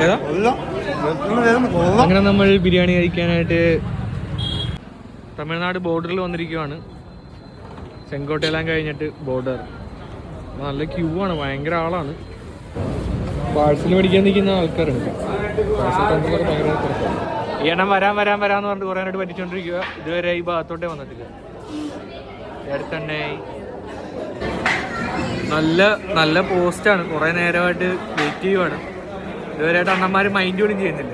ഏതാ? അങ്ങനെ നമ്മൾ ബിരിയാണി കഴിക്കാനായിട്ട് തമിഴ്നാട് ബോർഡറിൽ വന്നിരിക്കുവാണ്. ചെങ്കോട്ടയെല്ലാം കഴിഞ്ഞിട്ട് ബോർഡർ. നല്ല ക്യൂ ആണ്, ഭയങ്കര ആളാണ്. പാഴ്സൽ മേടിക്കാൻ നിൽക്കുന്ന ആൾക്കാരുണ്ട്. ഈ എണ്ണം വരാന്ന് പറഞ്ഞിട്ട് കുറേ നേരമായിട്ട് പറ്റിച്ചോണ്ടിരിക്കുക. ഇതുവരെ ഈ ഭാഗത്തോട്ടേ വന്നിട്ടില്ല. അടുത്തന്നെ നല്ല പോസ്റ്റാണ്. കുറേ നേരമായിട്ട് വെയിറ്റ് ചെയ്യുവാണ്. ഇതുവരെയായിട്ട് അണ്ണന്മാർ മൈൻഡ് പോലും ചെയ്യുന്നില്ല.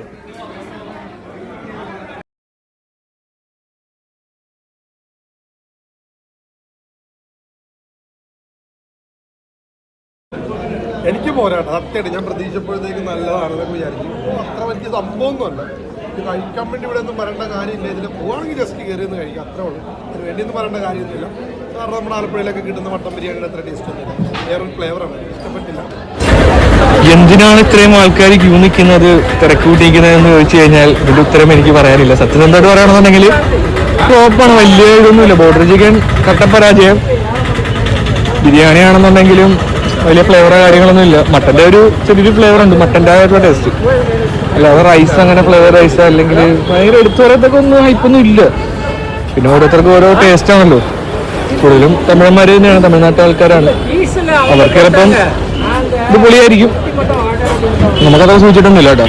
എനിക്ക് പോരാട്ടോ, സത്യമായിട്ട് ഞാൻ പ്രതീക്ഷിച്ചപ്പോഴത്തേക്ക് നല്ലതാണെന്നൊക്കെ വിചാരിച്ചു. അത്ര വലിയ സംഭവമൊന്നുമല്ല. ഇത് കഴിക്കാൻ വേണ്ടി ഇവിടെ ഒന്നും പറയേണ്ട കാര്യമില്ല. ഇതിൽ പോവാണെങ്കിൽ ജസ്റ്റ് കയറി ഒന്ന് കഴിക്കാം, അത്രേ ഉള്ളൂ. അതിന് വേണ്ടിയൊന്നും പറയേണ്ട കാര്യമൊന്നുമില്ല. കാരണം നമ്മുടെ ആലപ്പുഴയിലൊക്കെ കിട്ടുന്ന മട്ടൻ ബിരിയാണിയുടെ അത്ര ടേസ്റ്റ് ഒന്നുമില്ല. വേറൊരു ഫ്ലേവറാണ്, ഇഷ്ടപ്പെട്ടില്ല. എന്തിനാണ് ഇത്രയും ആൾക്കാർ ക്യൂ നിൽക്കുന്നത്, തിരക്കൂട്ടിയിരിക്കുന്നതെന്ന് ചോദിച്ചു കഴിഞ്ഞാൽ ഇതിന്റെ ഉത്തരം എനിക്ക് പറയാനില്ല. സത്യസന്ധമായിട്ട് പറയുകയാണെന്നുണ്ടെങ്കിൽ ടോപ്പാണ്, വലിയ ഇതൊന്നുമില്ല. Border chicken കട്ടപ്പരാജയം. ബിരിയാണി ആണെന്നുണ്ടെങ്കിലും വലിയ ഫ്ലേവറോ കാര്യങ്ങളൊന്നും ഇല്ല. മട്ടൻ്റെ ഒരു ചെറിയൊരു ഫ്ലേവർ ഉണ്ട്, മട്ടൻ്റെ ആയിട്ടുള്ള ടേസ്റ്റ്. അല്ലാതെ റൈസ് അങ്ങനെ ഫ്ലേവർ റൈസ് അല്ലെങ്കിൽ ഭയങ്കര എടുത്തു പറയത്തൊക്കെ ഒന്നും ഹൈപ്പൊന്നും ഇല്ല. പിന്നെ ഓരോരുത്തർക്കും ഓരോ ടേസ്റ്റ് ആണല്ലോ. കൂടുതലും തമിഴന്മാർ തന്നെയാണ്, തമിഴ്നാട്ടിലെ ആൾക്കാരാണ്. അവർക്ക് ചിലപ്പം ഇത് പൊളിയായിരിക്കും. നമുക്കതൊക്കെ സൂചിച്ചിട്ടൊന്നുമില്ല കേട്ടോ.